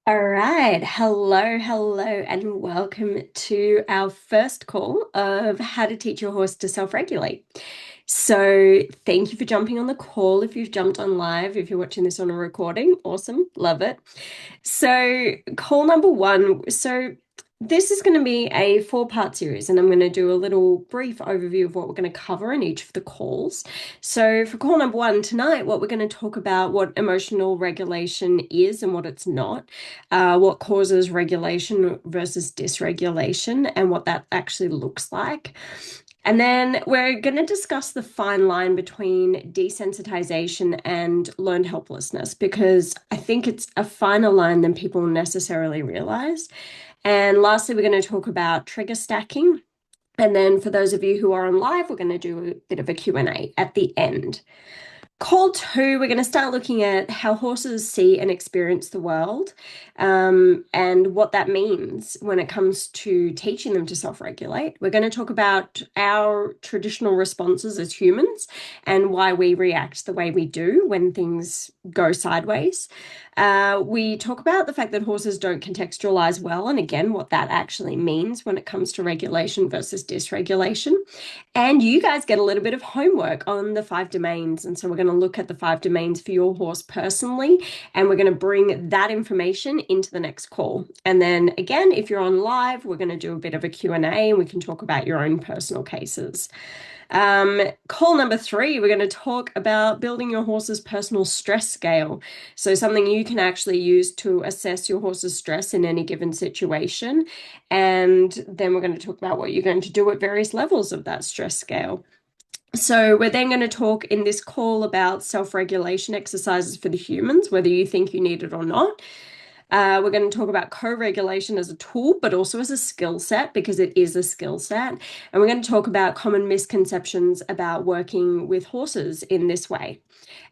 All right. Hello, and welcome to our first call of how to teach your horse to self-regulate. So, thank you for jumping on the call. If you've jumped on live, if you're watching this on a recording, awesome, love it. So, call number one. This is going to be a four-part series, and I'm going to do a little brief overview of what we're going to cover in each of the calls. So, for call number one tonight, what we're going to talk about what emotional regulation is and what it's not, what causes regulation versus dysregulation, and what that actually looks like. And then we're going to discuss the fine line between desensitization and learned helplessness, because I think it's a finer line than people necessarily realize. And lastly, we're going to talk about trigger stacking. And then for those of you who are on live, we're going to do a bit of a Q&A at the end. Call two, we're going to start looking at how horses see and experience the world, and what that means when it comes to teaching them to self-regulate. We're going to talk about our traditional responses as humans and why we react the way we do when things go sideways. We talk about the fact that horses don't contextualize well, and again, what that actually means when it comes to regulation versus dysregulation. And you guys get a little bit of homework on the five domains. And so we're going to look at the five domains for your horse personally, and we're going to bring that information into the next call. And then again, if you're on live, we're going to do a bit of a Q&A and we can talk about your own personal cases. Call number three, we're going to talk about building your horse's personal stress scale. So something you can actually use to assess your horse's stress in any given situation. And then we're going to talk about what you're going to do at various levels of that stress scale. So we're then going to talk in this call about self-regulation exercises for the humans, whether you think you need it or not. We're going to talk about co-regulation as a tool, but also as a skill set, because it is a skill set. And we're going to talk about common misconceptions about working with horses in this way.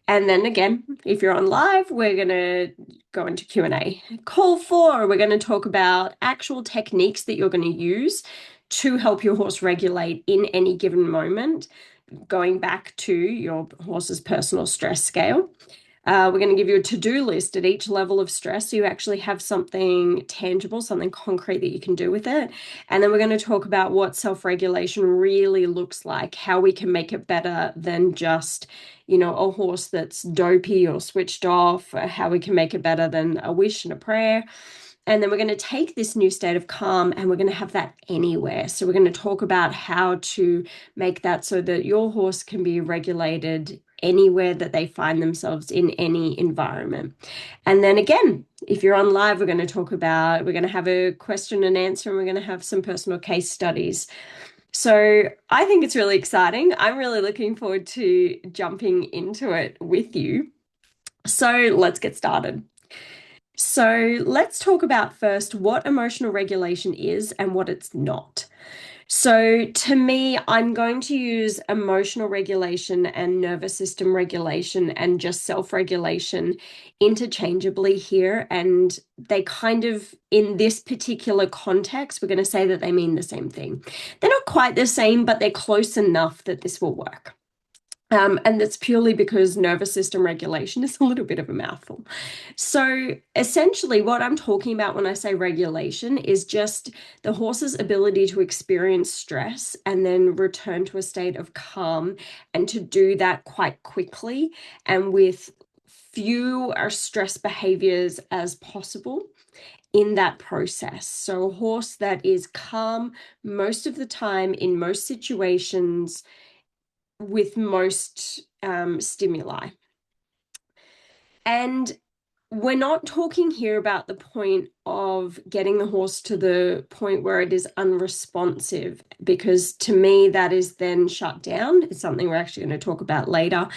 And then again, if you're on live, we're going to go into Q&A. Call four, we're going to talk about actual techniques that you're going to use to help your horse regulate in any given moment, going back to your horse's personal stress scale. We're going to give you a to-do list at each level of stress so you actually have something tangible, something concrete that you can do with it. And then we're going to talk about what self-regulation really looks like, how we can make it better than just, a horse that's dopey or switched off, how we can make it better than a wish and a prayer. And then we're going to take this new state of calm and we're going to have that anywhere. So we're going to talk about how to make that so that your horse can be regulated anywhere that they find themselves in any environment. And then again, if you're on live, we're going to have a question and answer, and we're going to have some personal case studies. So I think it's really exciting. I'm really looking forward to jumping into it with you. So let's get started. So let's talk about first what emotional regulation is and what it's not. So to me, I'm going to use emotional regulation and nervous system regulation and just self-regulation interchangeably here. And they kind of, in this particular context, we're going to say that they mean the same thing. They're not quite the same, but they're close enough that this will work. And that's purely because nervous system regulation is a little bit of a mouthful. So essentially what I'm talking about when I say regulation is just the horse's ability to experience stress and then return to a state of calm, and to do that quite quickly and with few stress behaviors as possible in that process. So a horse that is calm most of the time in most situations with most stimuli. And we're not talking here about the point of getting the horse to the point where it is unresponsive, because to me that is then shut down. It's something we're actually going to talk about later.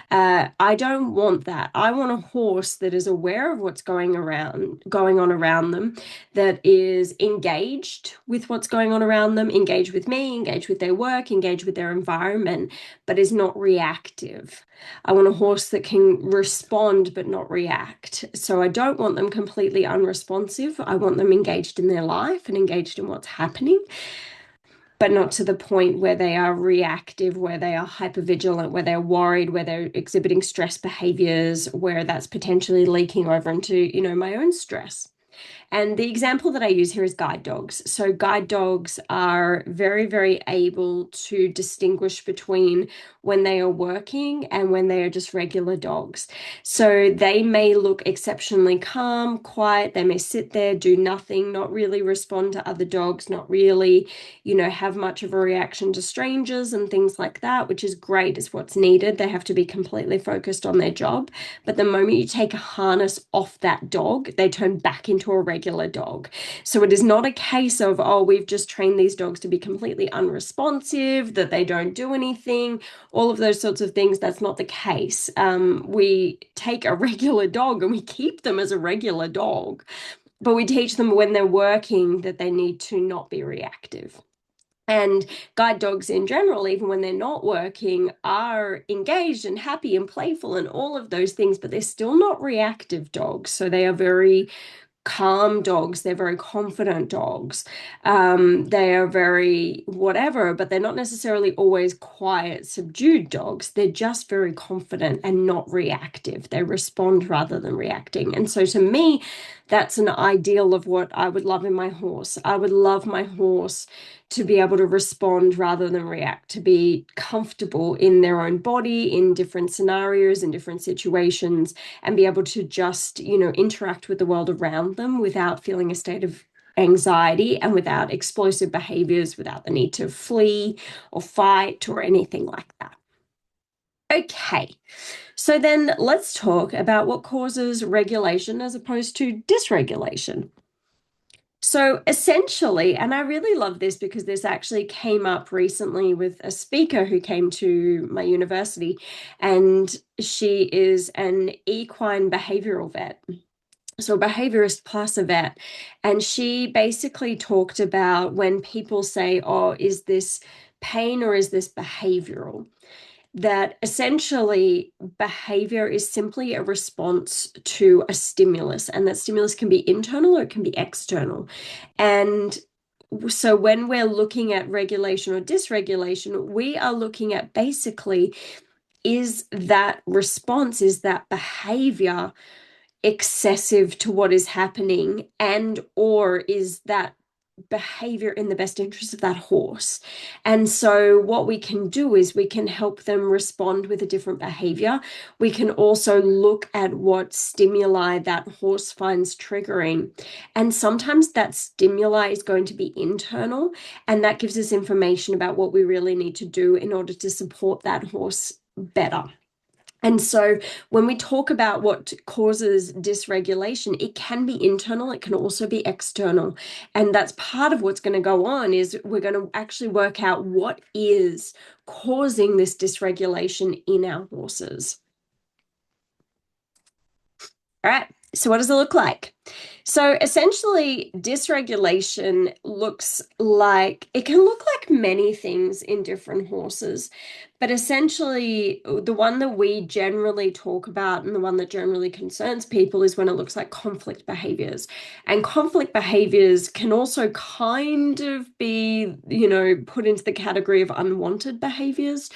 I don't want that. I want a horse that is aware of what's going on around them, that is engaged with what's going on around them, engaged with me, engaged with their work, engaged with their environment, but is not reactive. I want a horse that can respond but not react. So I don't want them completely unresponsive. I want them engaged in their life and engaged in what's happening, but not to the point where they are reactive, where they are hypervigilant, where they're worried, where they're exhibiting stress behaviors, where that's potentially leaking over into, my own stress. And the example that I use here is guide dogs. So guide dogs are very, very able to distinguish between when they are working and when they are just regular dogs. So they may look exceptionally calm, quiet. They may sit there, do nothing, not really respond to other dogs, not really, have much of a reaction to strangers and things like that, which is great, is what's needed. They have to be completely focused on their job. But the moment you take a harness off that dog, they turn back into a regular dog. So it is not a case of, oh, we've just trained these dogs to be completely unresponsive, that they don't do anything, all of those sorts of things. That's not the case. We take a regular dog and we keep them as a regular dog, but we teach them when they're working that they need to not be reactive. And guide dogs in general, even when they're not working, are engaged and happy and playful and all of those things, but they're still not reactive dogs. So they are very calm dogs. They're very confident dogs. They are very whatever, but they're not necessarily always quiet, subdued dogs. They're just very confident and not reactive. They respond rather than reacting. And so to me, that's an ideal of what I would love in my horse. I would love my horse to be able to respond rather than react, to be comfortable in their own body, in different scenarios, in different situations, and be able to just, interact with the world around them without feeling a state of anxiety and without explosive behaviors, without the need to flee or fight or anything like that. Okay, so then let's talk about what causes regulation as opposed to dysregulation. So essentially, and I really love this because this actually came up recently with a speaker who came to my university, and she is an equine behavioral vet. So a behaviorist plus a vet. And she basically talked about when people say, oh, is this pain or is this behavioral? That essentially behavior is simply a response to a stimulus, and that stimulus can be internal or it can be external. And so when we're looking at regulation or dysregulation, we are looking at basically, is that response, is that behavior excessive to what is happening, and or is that behavior in the best interest of that horse? And so what we can do is we can help them respond with a different behavior. We can also look at what stimuli that horse finds triggering. And sometimes that stimuli is going to be internal, and that gives us information about what we really need to do in order to support that horse better. And so when we talk about what causes dysregulation, it can be internal, it can also be external. And that's part of what's going to go on, is we're going to actually work out what is causing this dysregulation in our horses. All right, so what does it look like? So essentially, dysregulation it can look like many things in different horses, but essentially the one that we generally talk about and the one that generally concerns people is when it looks like conflict behaviors. And conflict behaviors can also kind of be, put into the category of unwanted behaviors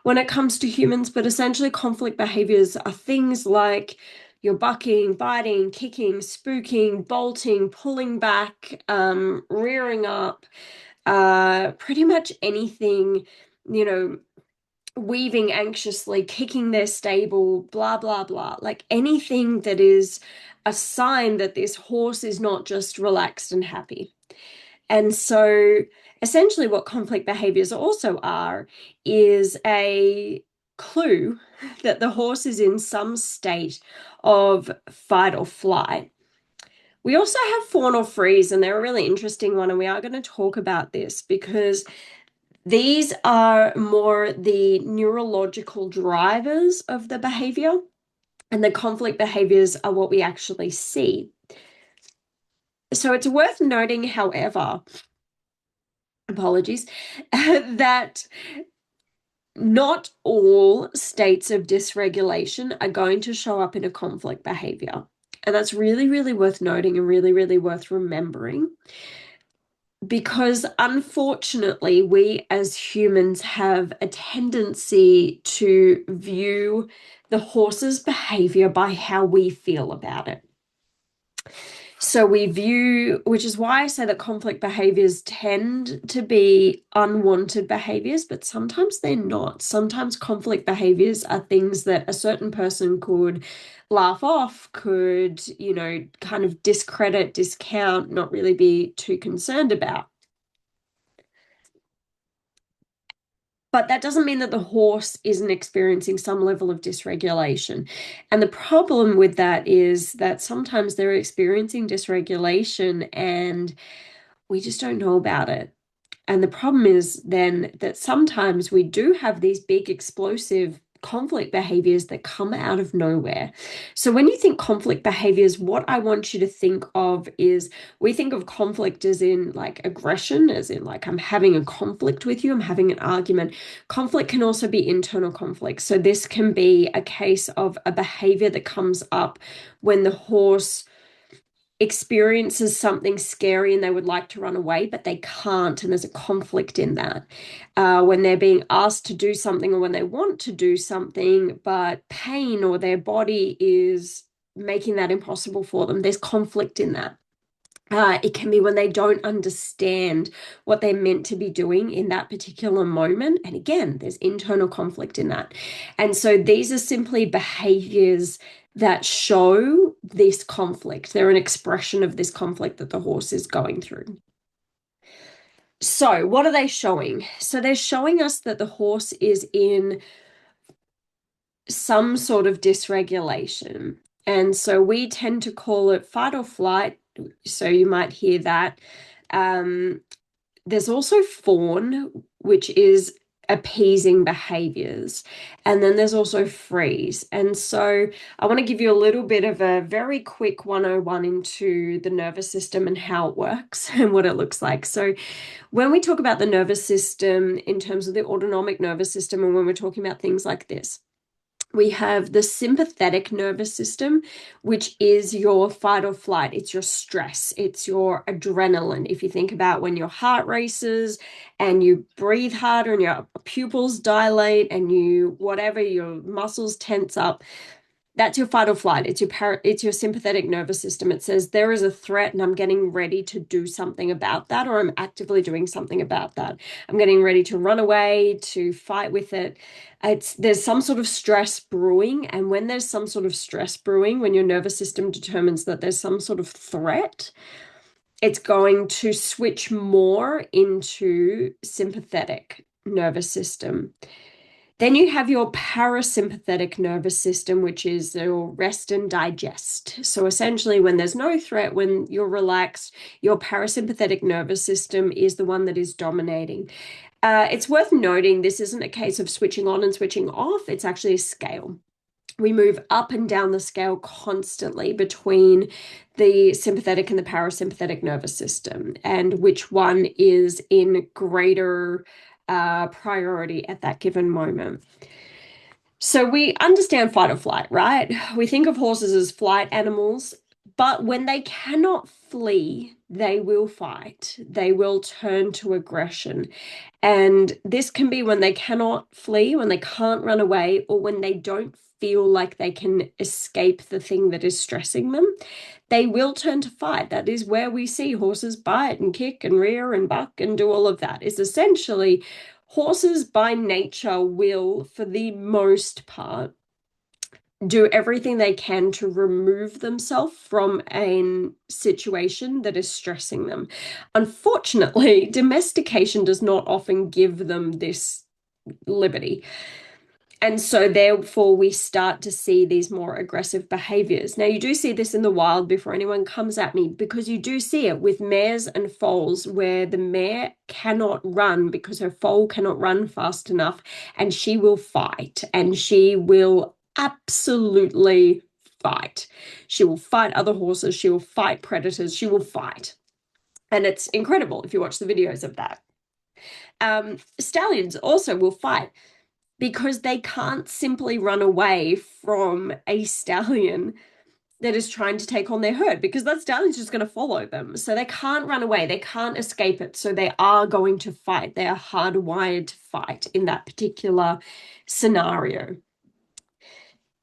when it comes to humans, but essentially conflict behaviors are things like you're bucking, biting, kicking, spooking, bolting, pulling back, rearing up, pretty much anything, weaving anxiously, kicking their stable, blah, blah, blah. Like anything that is a sign that this horse is not just relaxed and happy. And so essentially what conflict behaviors also are is a clue that the horse is in some state of fight or flight. We also have fawn or freeze, and they're a really interesting one, and we are going to talk about this because these are more the neurological drivers of the behavior, and the conflict behaviors are what we actually see. So it's worth noting, however, apologies, that not all states of dysregulation are going to show up in a conflict behavior. And that's really, really worth noting and really, really worth remembering, because unfortunately, we as humans have a tendency to view the horse's behavior by how we feel about it. So we view, which is why I say that conflict behaviors tend to be unwanted behaviors, but sometimes they're not. Sometimes conflict behaviors are things that a certain person could laugh off, could, kind of discredit, discount, not really be too concerned about. But that doesn't mean that the horse isn't experiencing some level of dysregulation. And the problem with that is that sometimes they're experiencing dysregulation and we just don't know about it. And the problem is then that sometimes we do have these big explosive conflict behaviors that come out of nowhere. So when you think conflict behaviors, what I want you to think of is we think of conflict as in like aggression, as in like I'm having a conflict with you, I'm having an argument. Conflict can also be internal conflict. So this can be a case of a behavior that comes up when the horse experiences something scary and they would like to run away, but they can't, and there's a conflict in that. When they're being asked to do something or when they want to do something, but pain or their body is making that impossible for them, there's conflict in that. It can be when they don't understand what they're meant to be doing in that particular moment. And again, there's internal conflict in that. And so these are simply behaviors that show this conflict. They're an expression of this conflict that the horse is going through. So, what are they showing? So, they're showing us that the horse is in some sort of dysregulation. And so we tend to call it fight or flight. So you might hear that. There's also fawn, which is appeasing behaviors. And then there's also freeze. And so I want to give you a little bit of a very quick 101 into the nervous system and how it works and what it looks like. So when we talk about the nervous system in terms of the autonomic nervous system, and when we're talking about things like this, we have the sympathetic nervous system, which is your fight or flight. It's your stress. It's your adrenaline. If you think about when your heart races and you breathe harder and your pupils dilate and your muscles tense up, that's your fight or flight. It's your sympathetic nervous system. It says there is a threat and I'm getting ready to do something about that, or I'm actively doing something about that. I'm getting ready to run away, to fight with it. There's some sort of stress brewing, and when there's some sort of stress brewing, when your nervous system determines that there's some sort of threat, it's going to switch more into sympathetic nervous system. Then you have your parasympathetic nervous system, which is your rest and digest. So essentially, when there's no threat, when you're relaxed, your parasympathetic nervous system is the one that is dominating. It's worth noting this isn't a case of switching on and switching off. It's actually a scale. We move up and down the scale constantly between the sympathetic and the parasympathetic nervous system, and which one is in greater priority at that given moment. So we understand fight or flight, right? We think of horses as flight animals, but when they cannot flee, they will fight. They will turn to aggression. And this can be when they cannot flee, when they can't run away, or when they don't feel like they can escape the thing that is stressing them. They will turn to fight. That is where we see horses bite and kick and rear and buck and do all of that. Is essentially horses by nature will, for the most part, do everything they can to remove themselves from a situation that is stressing them. Unfortunately, domestication does not often give them this liberty. And so therefore we start to see these more aggressive behaviors. Now you do see this in the wild before anyone comes at me, because you do see it with mares and foals where the mare cannot run because her foal cannot run fast enough, and she will fight, and she will absolutely fight. She will fight other horses, she will fight predators, she will fight. And it's incredible if you watch the videos of that. Stallions also will fight, because they can't simply run away from a stallion that is trying to take on their herd, because that stallion's just going to follow them. So they can't run away. They can't escape it. So they are going to fight. They are hardwired to fight in that particular scenario.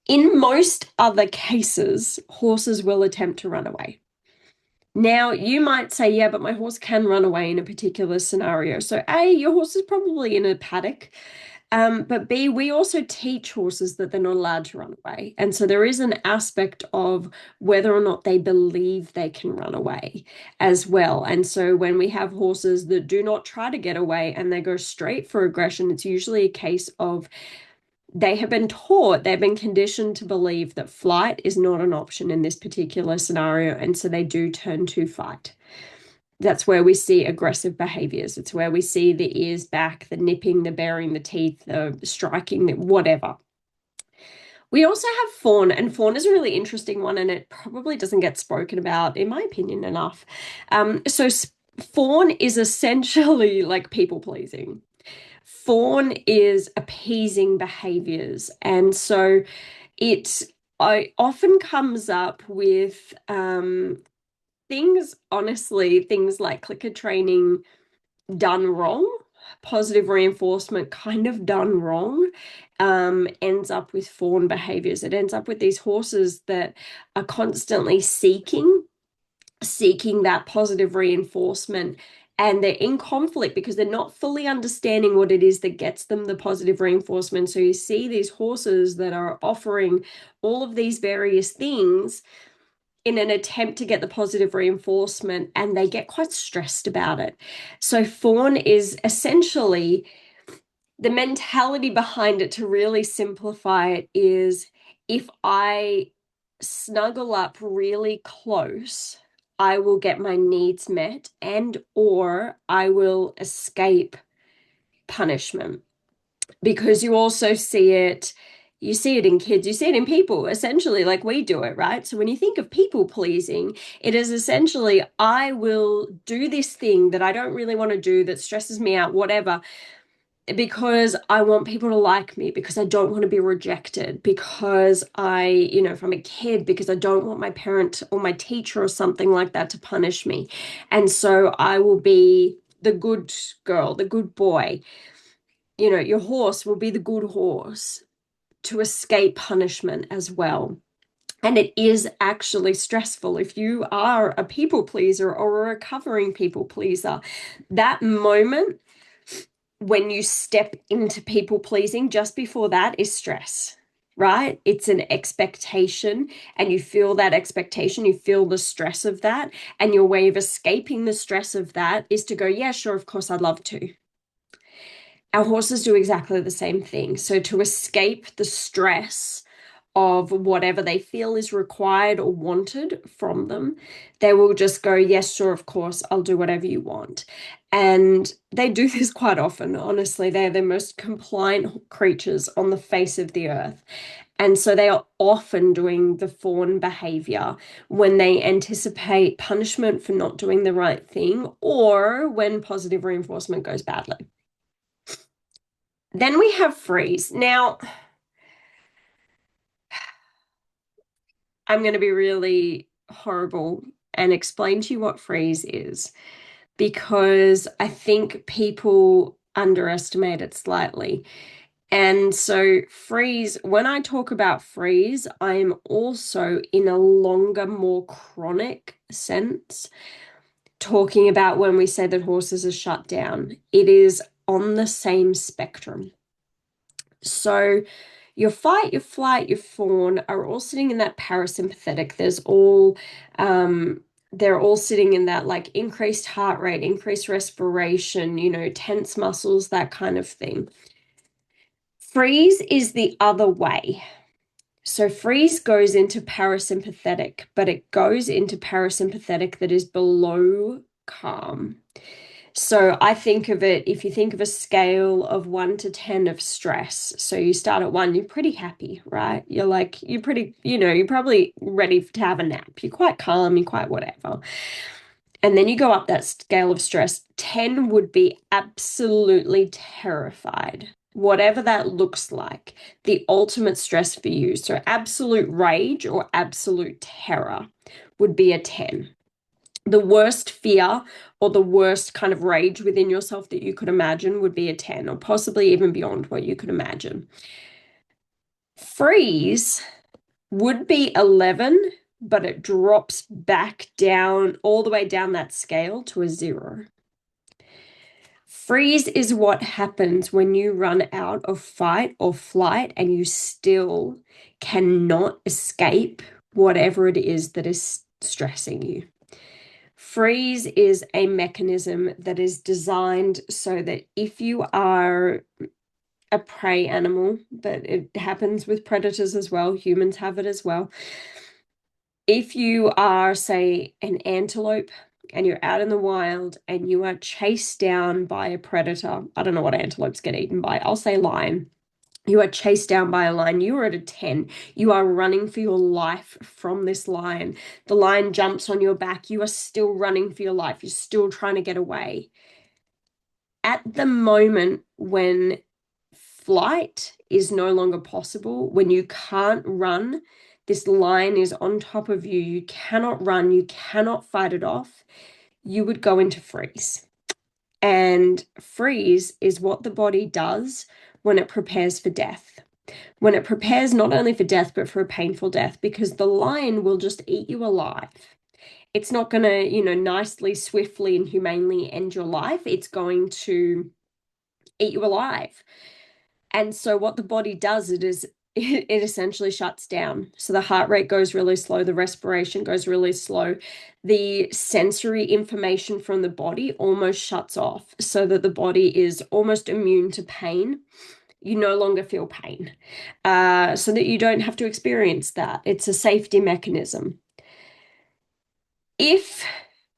In most other cases, horses will attempt to run away. Now, you might say, yeah, but my horse can run away in a particular scenario. So, A, your horse is probably in a paddock. But B, we also teach horses that they're not allowed to run away. And so there is an aspect of whether or not they believe they can run away as well. And so when we have horses that do not try to get away and they go straight for aggression, it's usually a case of they have been taught, they've been conditioned to believe that flight is not an option in this particular scenario. And so they do turn to fight. That's where we see aggressive behaviors. It's where we see the ears back, the nipping, the baring the teeth, the striking, the whatever. We also have fawn, and fawn is a really interesting one, and it probably doesn't get spoken about, in my opinion, enough. So fawn is essentially like people pleasing. Fawn is appeasing behaviors, and so it I often comes up with things, honestly, things like clicker training done wrong, positive reinforcement kind of done wrong, ends up with fawn behaviors. It ends up with these horses that are constantly seeking that positive reinforcement. And they're in conflict because they're not fully understanding what it is that gets them the positive reinforcement. So you see these horses that are offering all of these various things in an attempt to get the positive reinforcement, and they get quite stressed about it. So fawn is essentially the mentality behind it, to really simplify it, is if I snuggle up really close, I will get my needs met and or I will escape punishment. Because you see it in kids, you see it in people, essentially, like we do it, right? So when you think of people pleasing, it is essentially, I will do this thing that I don't really want to do, that stresses me out, whatever, because I want people to like me, because I don't want to be rejected, because if I'm a kid, because I don't want my parent or my teacher or something like that to punish me. And so I will be the good girl, the good boy. Your horse will be the good horse to escape punishment as well. And it is actually stressful if you are a people pleaser or a recovering people pleaser. That moment when you step into people pleasing, just before that is stress, right? It's an expectation, and you feel that expectation, you feel the stress of that. And your way of escaping the stress of that is to go, yeah, sure, of course, I'd love to. Our horses do exactly the same thing. So to escape the stress of whatever they feel is required or wanted from them, they will just go, yes, sure, of course, I'll do whatever you want. And they do this quite often, honestly. They're the most compliant creatures on the face of the earth. And so they are often doing the fawn behavior when they anticipate punishment for not doing the right thing, or when positive reinforcement goes badly. Then we have freeze. Now, I'm going to be really horrible and explain to you what freeze is, because I think people underestimate it slightly. And so, freeze, when I talk about freeze, I am also, in a longer, more chronic sense, talking about when we say that horses are shut down. It is on the same spectrum. So, your fight, your flight, your fawn are all sitting in that parasympathetic. They're all sitting in that like increased heart rate, increased respiration, tense muscles, that kind of thing. Freeze is the other way. So freeze goes into parasympathetic, but it goes into parasympathetic that is below calm. So I think of it, if you think of a scale of 1 to 10 of stress. So you start at 1, you're pretty happy, right? You're pretty, you're probably ready to have a nap. You're quite calm, you're quite whatever. And then you go up that scale of stress. 10 would be absolutely terrified, whatever that looks like, the ultimate stress for you. So absolute rage or absolute terror would be a 10. The worst fear or the worst kind of rage within yourself that you could imagine would be a 10, or possibly even beyond what you could imagine. Freeze would be 11, but it drops back down, all the way down that scale to a 0. Freeze is what happens when you run out of fight or flight and you still cannot escape whatever it is that is stressing you. Freeze is a mechanism that is designed so that if you are a prey animal, but it happens with predators as well, humans have it as well. If you are, say, an antelope and you're out in the wild and you are chased down by a predator, I don't know what antelopes get eaten by, I'll say lion. You are chased down by a lion. You are at a 10. You are running for your life from this lion. The lion jumps on your back. You are still running for your life. You're still trying to get away. At the moment when flight is no longer possible, when you can't run, this lion is on top of you, you cannot run, you cannot fight it off, you would go into freeze. And freeze is what the body does when it prepares for death. When it prepares not only for death, but for a painful death, because the lion will just eat you alive. It's not going to, nicely, swiftly, and humanely end your life. It's going to eat you alive. And so what the body does, it essentially shuts down. So the heart rate goes really slow, the respiration goes really slow, the sensory information from the body almost shuts off so that the body is almost immune to pain. You no longer feel pain, so that you don't have to experience that. It's a safety mechanism. If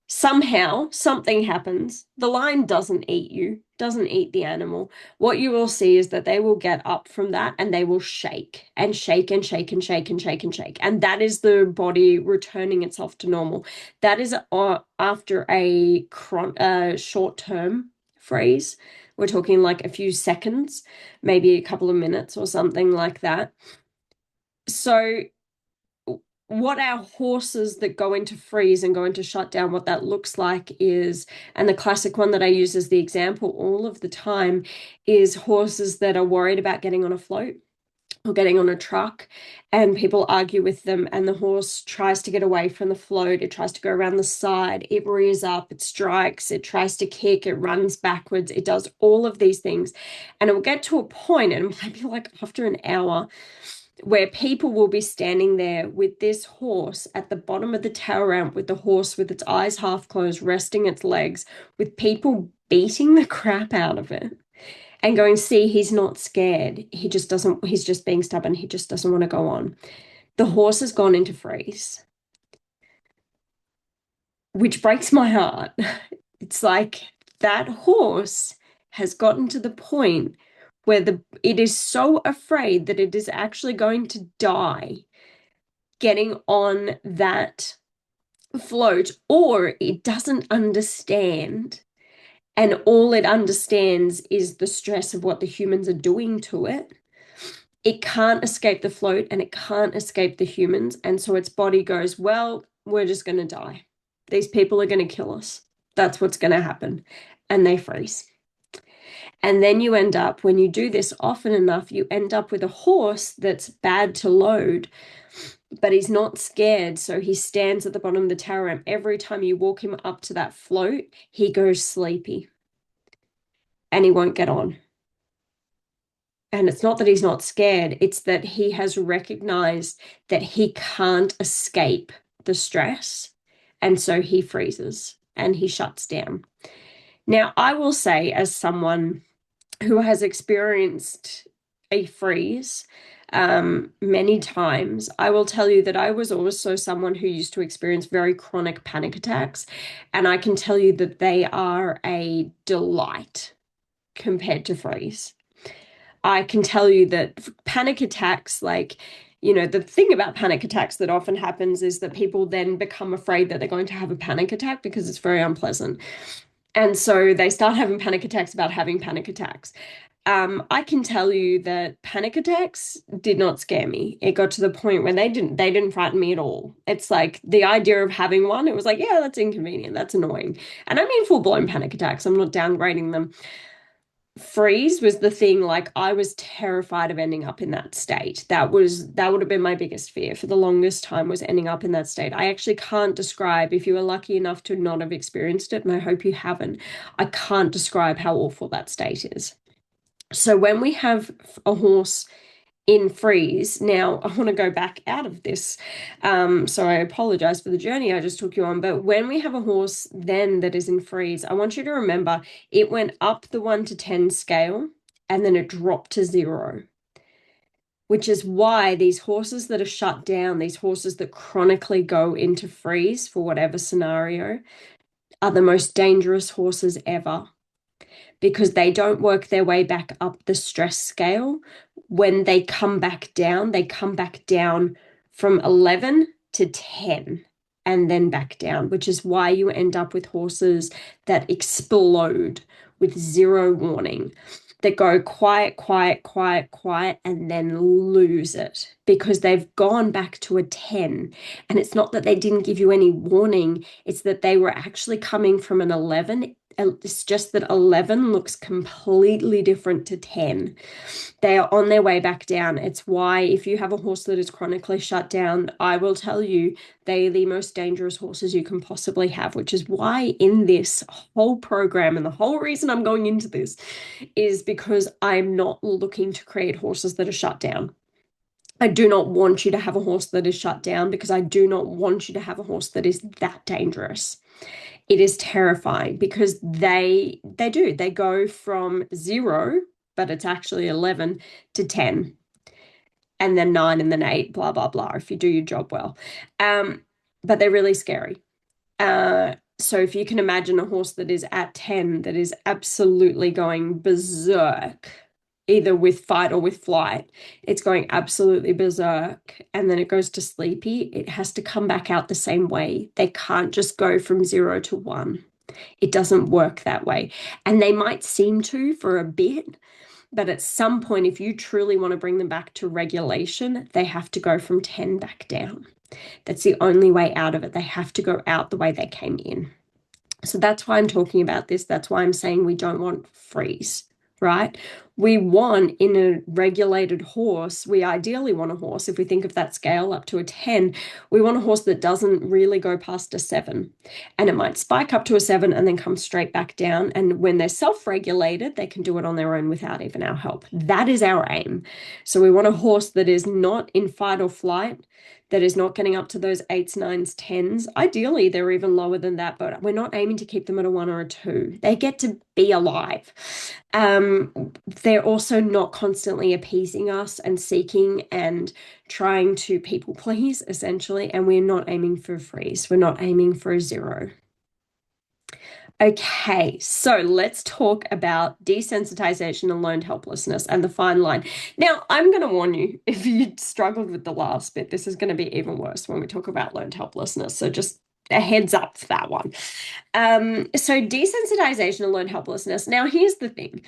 somehow something happens, the lion doesn't eat you, doesn't eat the animal, what you will see is that they will get up from that and they will shake and shake and shake and shake and shake and shake. And that is the body returning itself to normal. That is after a short-term freeze. We're talking like a few seconds, maybe a couple of minutes or something like that. So what our horses that go into freeze and go into shutdown, what that looks like is, and the classic one that I use as the example all of the time, is horses that are worried about getting on a float or getting on a truck, and people argue with them, and the horse tries to get away from the float. It tries to go around the side, it rears up, it strikes, it tries to kick, it runs backwards, it does all of these things. And it will get to a point, and it might be like after an hour, where people will be standing there with this horse at the bottom of the tail ramp, with the horse with its eyes half closed, resting its legs, with people beating the crap out of it and going, see, he's not scared. He's just being stubborn. He just doesn't want to go on. The horse has gone into freeze, which breaks my heart. It's like that horse has gotten to the point where it is so afraid that it is actually going to die getting on that float, or it doesn't understand. And all it understands is the stress of what the humans are doing to it. It can't escape the float and it can't escape the humans. And so its body goes, well, we're just going to die. These people are going to kill us. That's what's going to happen. And they freeze. And then you end up, when you do this often enough, you end up with a horse that's bad to load, but he's not scared. So he stands at the bottom of the tail ramp. Every time you walk him up to that float, he goes sleepy and he won't get on. And it's not that he's not scared, it's that he has recognized that he can't escape the stress. And so he freezes and he shuts down. Now, I will say, as someone who has experienced a freeze many times, I will tell you that I was also someone who used to experience very chronic panic attacks. And I can tell you that they are a delight compared to freeze. I can tell you that panic attacks, the thing about panic attacks that often happens is that people then become afraid that they're going to have a panic attack because it's very unpleasant. And so they start having panic attacks about having panic attacks. I can tell you that panic attacks did not scare me. It got to the point where they didn't frighten me at all. It's like the idea of having one, it was like, yeah, that's inconvenient, that's annoying. And I mean full-blown panic attacks. I'm not downgrading them. Freeze was the thing, like I was terrified of ending up in that state. That would have been my biggest fear for the longest time, was ending up in that state. I actually can't describe, if you were lucky enough to not have experienced it, and I hope you haven't, I can't describe how awful that state is. So when we have a horse in freeze. Now, I want to go back out of this. So I apologize for the journey I just took you on. But when we have a horse then that is in freeze, I want you to remember it went up the 1 to 10 scale and then it dropped to 0, which is why these horses that are shut down, these horses that chronically go into freeze for whatever scenario, are the most dangerous horses ever, because they don't work their way back up the stress scale. When they come back down from 11 to 10 and then back down, which is why you end up with horses that explode with zero warning, that go quiet, quiet, quiet, quiet, and then lose it because they've gone back to a 10. And it's not that they didn't give you any warning, it's that they were actually coming from an 11. It's just that 11 looks completely different to 10. They are on their way back down. It's why if you have a horse that is chronically shut down, I will tell you they are the most dangerous horses you can possibly have, which is why in this whole program, and the whole reason I'm going into this is because I'm not looking to create horses that are shut down. I do not want you to have a horse that is shut down, because I do not want you to have a horse that is that dangerous. It is terrifying because they go from 0, but it's actually 11 to 10, and then 9 and then 8, blah blah blah, if you do your job well. But they're really scary. So if you can imagine a horse that is at 10 that is absolutely going berserk, either with fight or with flight, it's going absolutely berserk, and then it goes to sleepy, it has to come back out the same way. They can't just go from 0 to 1. It doesn't work that way. And they might seem to for a bit, but at some point, if you truly want to bring them back to regulation, they have to go from 10 back down. That's the only way out of it. They have to go out the way they came in. So that's why I'm talking about this. That's why I'm saying we don't want freeze, right? We want, in a regulated horse, we ideally want a horse, if we think of that scale up to a 10, we want a horse that doesn't really go past a 7. And it might spike up to a 7 and then come straight back down. And when they're self-regulated, they can do it on their own without even our help. That is our aim. So we want a horse that is not in fight or flight, that is not getting up to those 8s, 9s, 10s. Ideally, they're even lower than that, but we're not aiming to keep them at a 1 or a 2. They get to be alive. They're also not constantly appeasing us and seeking and trying to people please, essentially, and we're not aiming for a freeze. We're not aiming for a 0. Okay, so let's talk about desensitization and learned helplessness and the fine line. Now, I'm going to warn you, if you struggled with the last bit, this is going to be even worse when we talk about learned helplessness. So just a heads up for that one. So desensitization and learned helplessness. Now, here's the thing.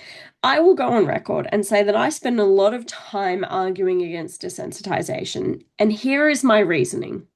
I will go on record and say that I spend a lot of time arguing against desensitization, and here is my reasoning.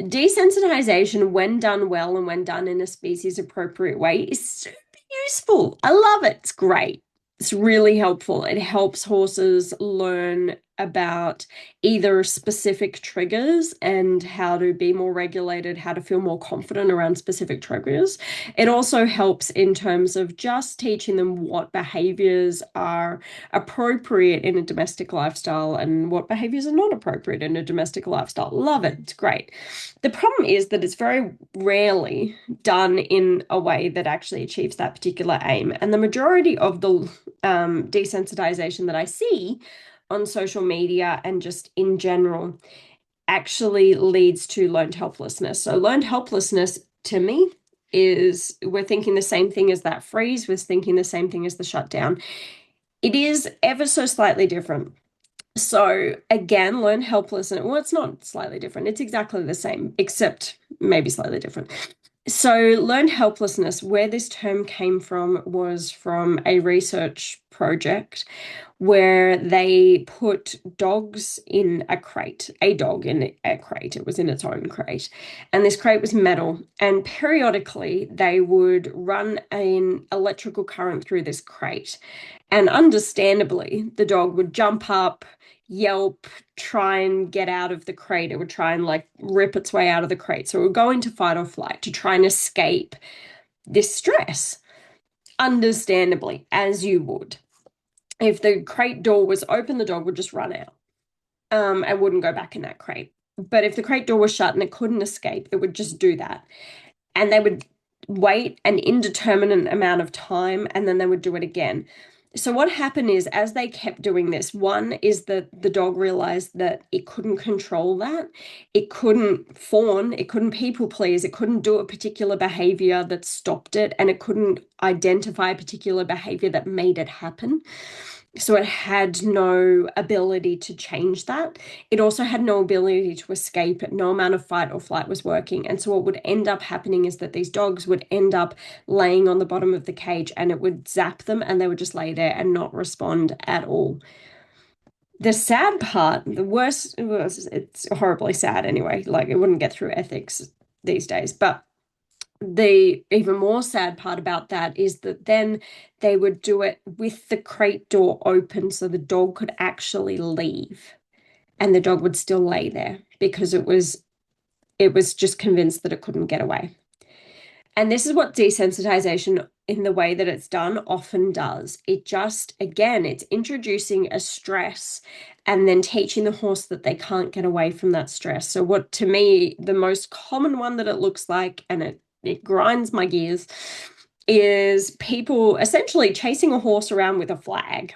Desensitization, when done well and when done in a species appropriate way, is super useful. I love it. It's great. It's really helpful. It helps horses learn about either specific triggers and how to be more regulated, how to feel more confident around specific triggers. It also helps in terms of just teaching them what behaviors are appropriate in a domestic lifestyle and what behaviors are not appropriate in a domestic lifestyle. Love it. It's great. The problem is that it's very rarely done in a way that actually achieves that particular aim. And the majority of the desensitization that I see on social media and just in general actually leads to learned helplessness. So learned helplessness to me is we're thinking the same thing as that freeze, we're thinking the same thing as the shutdown. It is ever so slightly different. So again, learned helplessness, well, it's not slightly different. It's exactly the same, except maybe slightly different. So learned helplessness, where this term came from was from a research project where they put dogs in a crate, a dog in a crate. It was in its own crate. And this crate was metal. And periodically, they would run an electrical current through this crate. And understandably, the dog would jump up, yelp, try and get out of the crate. It would try and like rip its way out of the crate. So it would go into fight or flight to try and escape this stress. Understandably, as you would. If the crate door was open, the dog would just run out and wouldn't go back in that crate. But if the crate door was shut and it couldn't escape, it would just do that. And they would wait an indeterminate amount of time and then they would do it again. So what happened is, as they kept doing this, one is that the dog realized that it couldn't control that. It couldn't fawn, it couldn't people please, it couldn't do a particular behavior that stopped it, and it couldn't identify a particular behavior that made it happen. So it had no ability to change that. It also had no ability to escape it. No amount of fight or flight was working. And so what would end up happening is that these dogs would end up laying on the bottom of the cage and it would zap them and they would just lay there and not respond at all. The sad part, the worst, it's horribly sad anyway. Like it wouldn't get through ethics these days. But the even more sad part about that is that then they would do it with the crate door open so the dog could actually leave and the dog would still lay there because it was just convinced that it couldn't get away. And this is what desensitization in the way that it's done often does. It just, again, it's introducing a stress and then teaching the horse that they can't get away from that stress. So what, to me, the most common one that it looks like, and it grinds my gears, is people essentially chasing a horse around with a flag.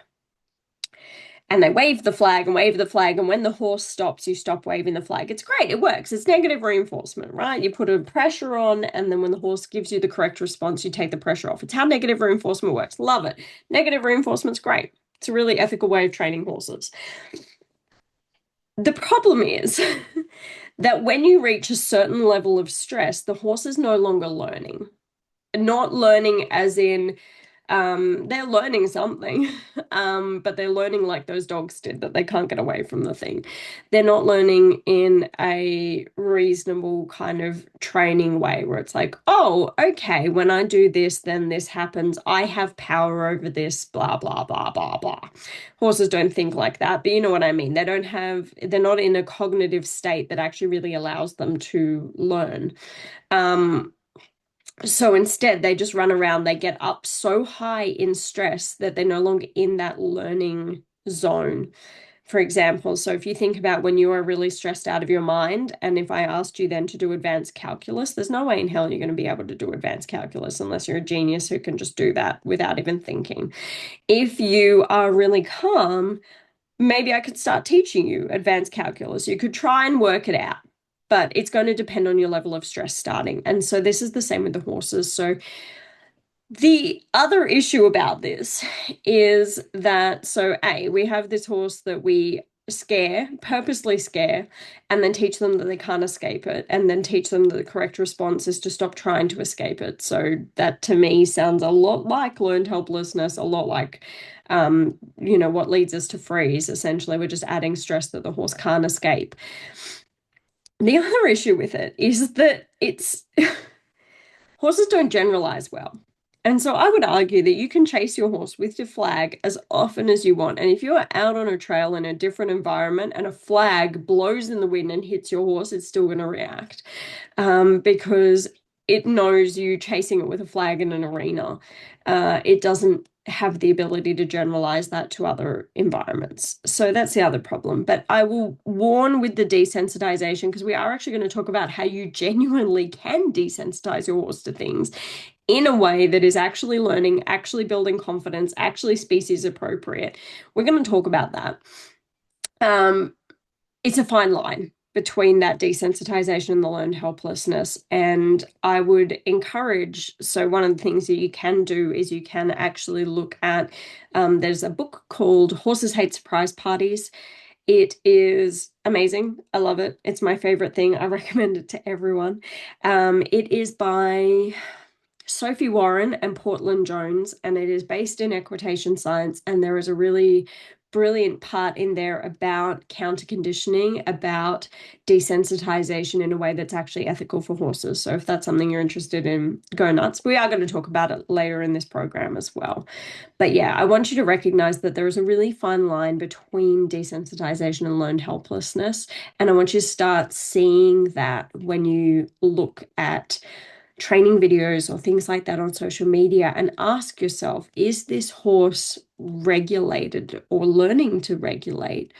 And they wave the flag and wave the flag. And when the horse stops, you stop waving the flag. It's great. It works. It's negative reinforcement, right? You put a pressure on, and then when the horse gives you the correct response, you take the pressure off. It's how negative reinforcement works. Love it. Negative reinforcement's great. It's a really ethical way of training horses. The problem is that when you reach a certain level of stress, the horse is no longer learning. Not learning as in they're learning something, but they're learning like those dogs did, that they can't get away from the thing. They're not learning in a reasonable kind of training way where it's like, oh, okay, when I do this, then this happens. I have power over this, blah, blah, blah, blah, blah. Horses don't think like that, but you know what I mean. They're not in a cognitive state that actually really allows them to learn. So instead, they just run around, they get up so high in stress that they're no longer in that learning zone. For example, so if you think about when you are really stressed out of your mind, and if I asked you then to do advanced calculus, there's no way in hell you're going to be able to do advanced calculus unless you're a genius who can just do that without even thinking. If you are really calm, maybe I could start teaching you advanced calculus. You could try and work it out, but it's going to depend on your level of stress starting. And so this is the same with the horses. So the other issue about this is that, so we have this horse that we purposely scare, and then teach them that they can't escape it, and then teach them that the correct response is to stop trying to escape it. So that to me sounds a lot like learned helplessness, a lot like what leads us to freeze. Essentially, we're just adding stress that the horse can't escape. The other issue with it is that horses don't generalize well. And so I would argue that you can chase your horse with your flag as often as you want. And if you are out on a trail in a different environment and a flag blows in the wind and hits your horse, it's still going to react because it knows you chasing it with a flag in an arena. It doesn't have the ability to generalize that to other environments. So that's the other problem. But I will warn with the desensitization, because we are actually going to talk about how you genuinely can desensitize your horse to things in a way that is actually learning, actually building confidence, actually species appropriate. We're going to talk about that. It's a fine line between that desensitization and the learned helplessness. And I would encourage, so one of the things that you can do is you can actually look at, there's a book called Horses Hate Surprise Parties. It is amazing. I love it. It's my favorite thing. I recommend it to everyone. It is by Sophie Warren and Portland Jones, and it is based in equitation science. And there is a really brilliant part in there about counter conditioning, about desensitization in a way that's actually ethical for horses. So if that's something you're interested in, go nuts. We are going to talk about it later in this program as well. But yeah, I want you to recognize that there is a really fine line between desensitization and learned helplessness. And I want you to start seeing that when you look at training videos or things like that on social media, and ask yourself, is this horse regulated or learning to regulate?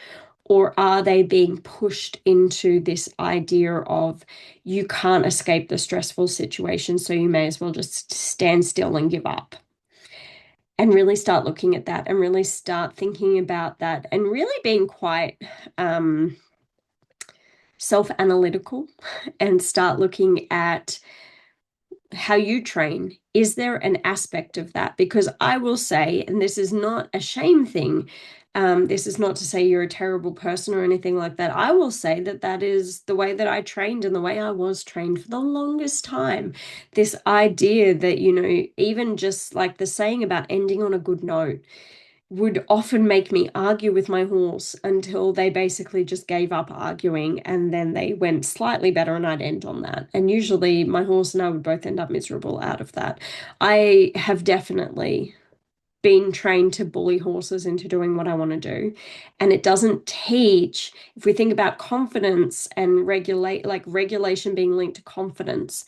Or are they being pushed into this idea of you can't escape the stressful situation, so you may as well just stand still and give up? And really start looking at that and really start thinking about that and really being quite self-analytical and start looking at how you train. Is there an aspect of that? Because I will say, and this is not a shame thing, this is not to say you're a terrible person or anything like that. I will say that that is the way that I trained and the way I was trained for the longest time. This idea that, even just like the saying about ending on a good note would often make me argue with my horse until they basically just gave up arguing, and then they went slightly better and I'd end on that. And usually my horse and I would both end up miserable out of that. I have definitely been trained to bully horses into doing what I want to do. And it doesn't teach, if we think about confidence and regulation being linked to confidence,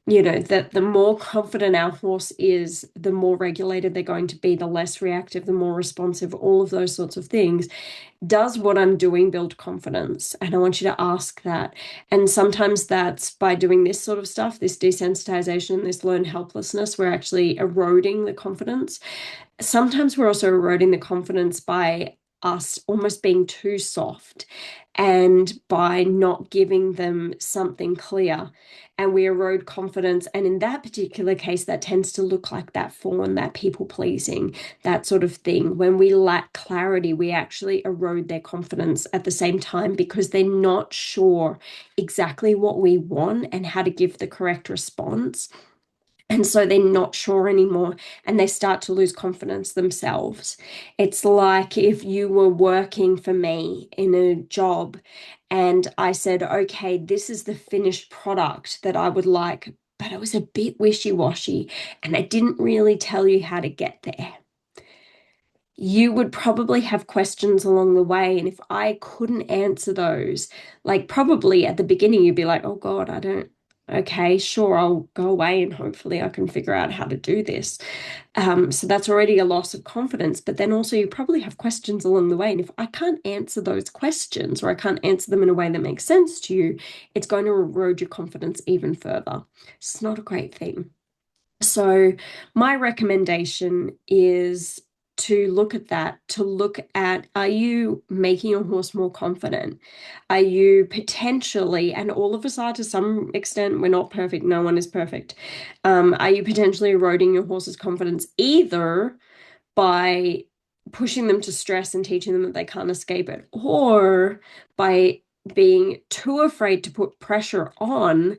that the more confident our horse is, the more regulated they're going to be, the less reactive, the more responsive, all of those sorts of things. Does what I'm doing build confidence? And I want you to ask that. And sometimes that's by doing this sort of stuff, this desensitization, this learned helplessness, we're actually eroding the confidence. Sometimes we're also eroding the confidence by us almost being too soft and by not giving them something clear, and we erode confidence. And in that particular case, that tends to look like that fawn, that people pleasing, that sort of thing. When we lack clarity, we actually erode their confidence at the same time because they're not sure exactly what we want and how to give the correct response. And so they're not sure anymore and they start to lose confidence themselves. It's like if you were working for me in a job and I said, okay, this is the finished product that I would like, but it was a bit wishy-washy and I didn't really tell you how to get there. You would probably have questions along the way. And if I couldn't answer those, like probably at the beginning, you'd be like, oh God, okay, sure, I'll go away and hopefully I can figure out how to do this. So that's already a loss of confidence. But then also you probably have questions along the way. And if I can't answer those questions or I can't answer them in a way that makes sense to you, it's going to erode your confidence even further. It's not a great thing. So my recommendation is to look at that, to look at, are you making your horse more confident? Are you potentially, and all of us are to some extent, we're not perfect, no one is perfect. Are you potentially eroding your horse's confidence either by pushing them to stress and teaching them that they can't escape it, or by being too afraid to put pressure on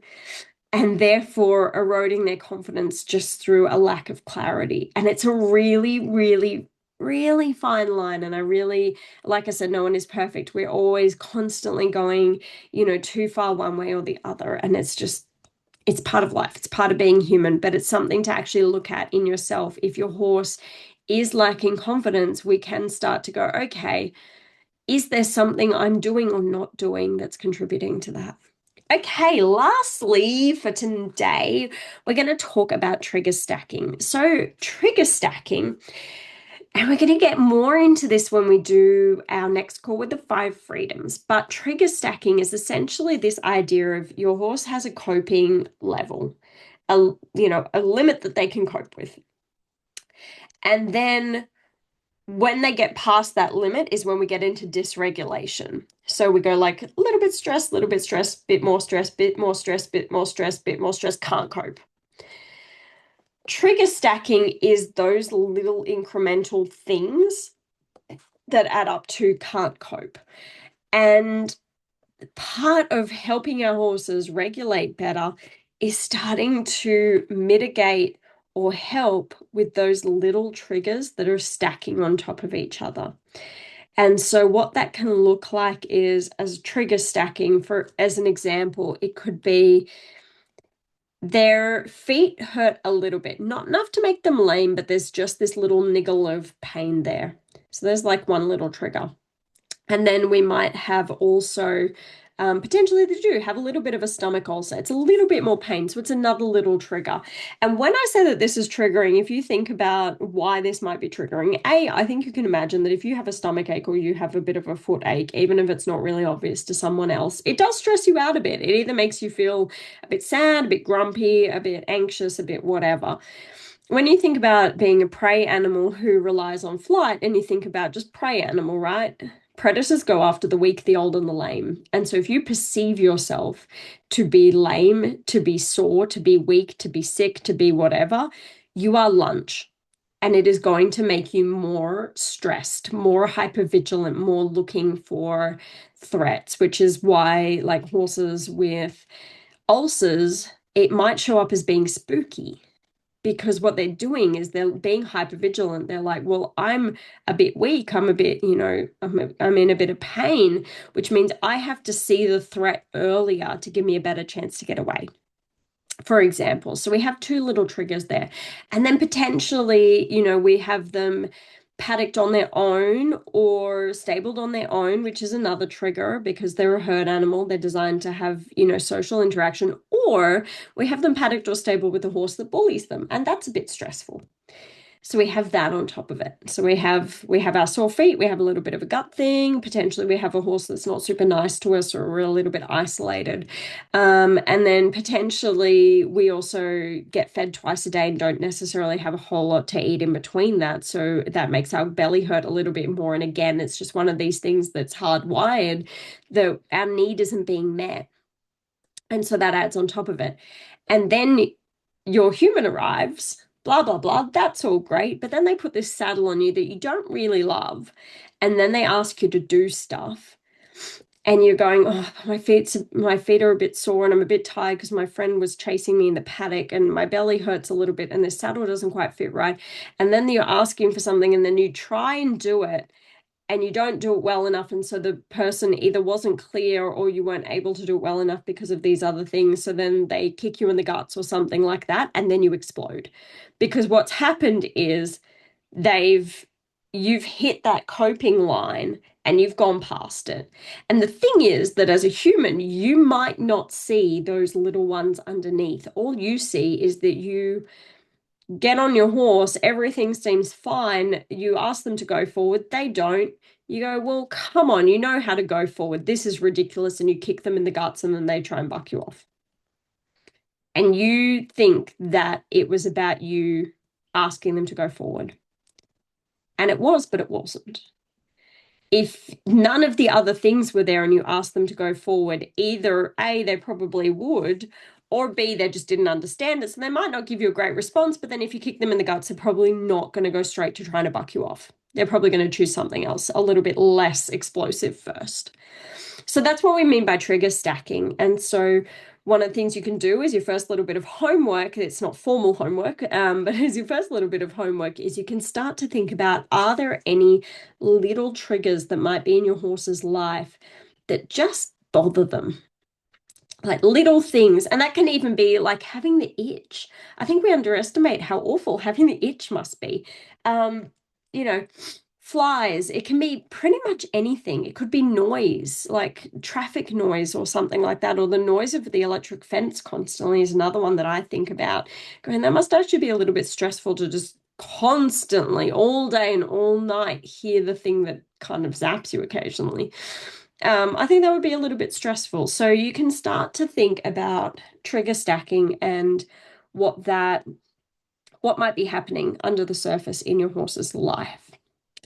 and therefore eroding their confidence just through a lack of clarity? And it's a really, really, really fine line. And like I said, no one is perfect. We're always constantly going, too far one way or the other. And it's part of life. It's part of being human, but it's something to actually look at in yourself. If your horse is lacking confidence, we can start to go, okay, is there something I'm doing or not doing that's contributing to that? Okay, lastly for today, we're going to talk about trigger stacking. So, trigger stacking, and we're going to get more into this when we do our next call with the 5 freedoms. But trigger stacking is essentially this idea of your horse has a coping level, a limit that they can cope with. And then when they get past that limit is when we get into dysregulation. So we go like a little bit stressed, bit more stress, bit more stress, bit more stress, bit more stress, can't cope. Trigger stacking is those little incremental things that add up to can't cope. And part of helping our horses regulate better is starting to mitigate or help with those little triggers that are stacking on top of each other. And so what that can look like is, as trigger stacking, for as an example, it could be their feet hurt a little bit, not enough to make them lame, but there's just this little niggle of pain there. So there's like one little trigger. And then we might have also potentially they do have a little bit of a stomach ulcer. It's a little bit more pain, so it's another little trigger. And when I say that this is triggering, if you think about why this might be triggering, I think you can imagine that if you have a stomach ache or you have a bit of a foot ache, even if it's not really obvious to someone else, it does stress you out a bit. It either makes you feel a bit sad, a bit grumpy, a bit anxious, a bit whatever. When you think about being a prey animal who relies on flight, and you think about just prey animal, right? Predators go after the weak, the old, and the lame. And so if you perceive yourself to be lame, to be sore, to be weak, to be sick, to be whatever, you are lunch. And it is going to make you more stressed, more hypervigilant, more looking for threats, which is why, like horses with ulcers, it might show up as being spooky because what they're doing is they're being hyper vigilant. They're like, well, I'm a bit weak. I'm a bit, I'm in a bit of pain, which means I have to see the threat earlier to give me a better chance to get away, for example. So we have two little triggers there. And then potentially, we have them paddocked on their own or stabled on their own, which is another trigger because they're a herd animal. They're designed to have, social interaction, or we have them paddocked or stabled with a horse that bullies them. And that's a bit stressful. So we have that on top of it. So we have our sore feet, we have a little bit of a gut thing, potentially we have a horse that's not super nice to us or we're a little bit isolated. And then potentially we also get fed twice a day and don't necessarily have a whole lot to eat in between that. So that makes our belly hurt a little bit more. And again, it's just one of these things that's hardwired that our need isn't being met. And so that adds on top of it. And then your human arrives, blah, blah, blah. That's all great. But then they put this saddle on you that you don't really love. And then they ask you to do stuff. And you're going, oh, my feet are a bit sore and I'm a bit tired because my friend was chasing me in the paddock and my belly hurts a little bit and this saddle doesn't quite fit right. And then you're asking for something and then you try and do it and you don't do it well enough. And so the person either wasn't clear or you weren't able to do it well enough because of these other things. So then they kick you in the guts or something like that. And then you explode. Because what's happened is you've hit that coping line and you've gone past it. And the thing is that as a human, you might not see those little ones underneath. All you see is that you get on your horse, everything seems fine. You ask them to go forward, they don't. You go, well, come on, you know how to go forward. This is ridiculous. And you kick them in the guts and then they try and buck you off. And you think that it was about you asking them to go forward. And it was, but it wasn't. If none of the other things were there and you asked them to go forward, either A, they probably would, or B, they just didn't understand it. So they might not give you a great response, but then if you kick them in the guts, they're probably not going to go straight to trying to buck you off. They're probably going to choose something else, a little bit less explosive first. So that's what we mean by trigger stacking. And so one of the things you can do is your first little bit of homework. It's not formal homework, but as your first little bit of homework is you can start to think about, are there any little triggers that might be in your horse's life that just bother them? Like little things. And that can even be like having the itch. I think we underestimate how awful having the itch must be. You know, flies, it can be pretty much anything. It could be noise, like traffic noise or something like that, or the noise of the electric fence constantly is another one that I think about. Going, that must actually be a little bit stressful to just constantly, all day and all night, hear the thing that kind of zaps you occasionally. I think that would be a little bit stressful. So you can start to think about trigger stacking and what might be happening under the surface in your horse's life.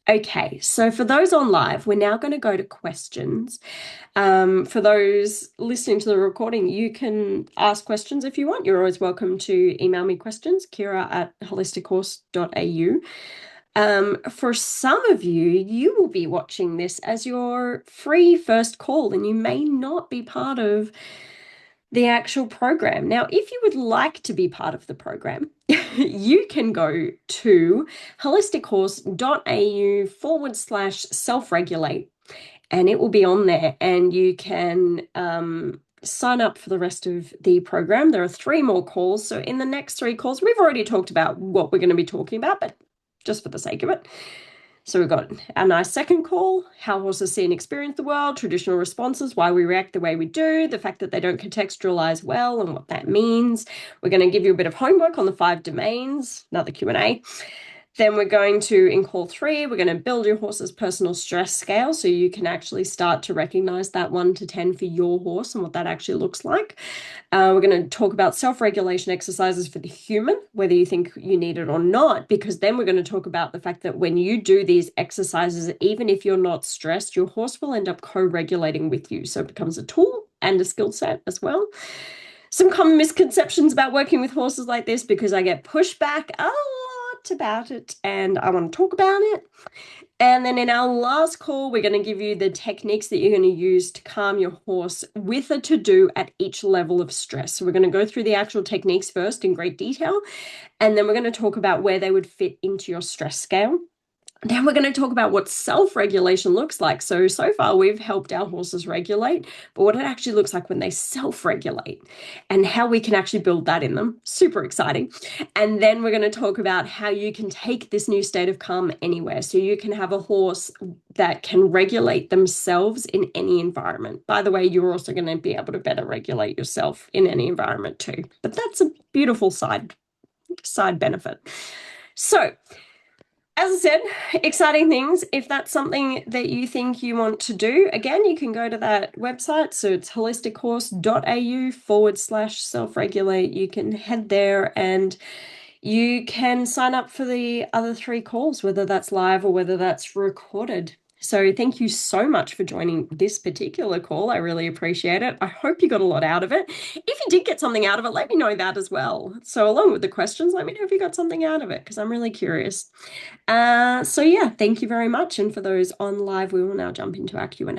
Okay, so for those on live, we're now going to go to questions. For those listening to the recording, you can ask questions if you want. You're always welcome to email me questions, kira@holistichorse.au. For some of you, you will be watching this as your free first call, and you may not be part of the actual program. Now, if you would like to be part of the program, you can go to holistichorse.au/self-regulate, and it will be on there, and you can sign up for the rest of the program. There are 3 more calls. So in the next 3 calls, we've already talked about what we're going to be talking about, but just for the sake of it. So we've got our nice second call, how horses see and experience the world, traditional responses, why we react the way we do, the fact that they don't contextualize well and what that means. We're going to give you a bit of homework on the 5 domains, another Q&A. Then we're going to, in call 3, we're going to build your horse's personal stress scale so you can actually start to recognize that 1 to 10 for your horse and what that actually looks like. We're going to talk about self-regulation exercises for the human, whether you think you need it or not, because then we're going to talk about the fact that when you do these exercises, even if you're not stressed, your horse will end up co-regulating with you. So it becomes a tool and a skill set as well. Some common misconceptions about working with horses like this, because I get pushback a lot about it and I want to talk about it. And then in our last call, we're going to give you the techniques that you're going to use to calm your horse with a to-do at each level of stress. So we're going to go through the actual techniques first in great detail, and then we're going to talk about where they would fit into your stress scale. Then we're going to talk about what self-regulation looks like. So far we've helped our horses regulate, but what it actually looks like when they self-regulate and how we can actually build that in them. Super exciting. And then we're going to talk about how you can take this new state of calm anywhere. So you can have a horse that can regulate themselves in any environment. By the way, you're also going to be able to better regulate yourself in any environment too. But that's a beautiful side benefit. So, as I said, exciting things. If that's something that you think you want to do, again, you can go to that website. So it's holistichorse.au/self-regulate. You can head there and you can sign up for the other 3 calls, whether that's live or whether that's recorded. So thank you so much for joining this particular call. I really appreciate it. I hope you got a lot out of it. If you did get something out of it, let me know that as well. So along with the questions, let me know if you got something out of it, because I'm really curious. So yeah, thank you very much. And for those on live, we will now jump into our Q&A.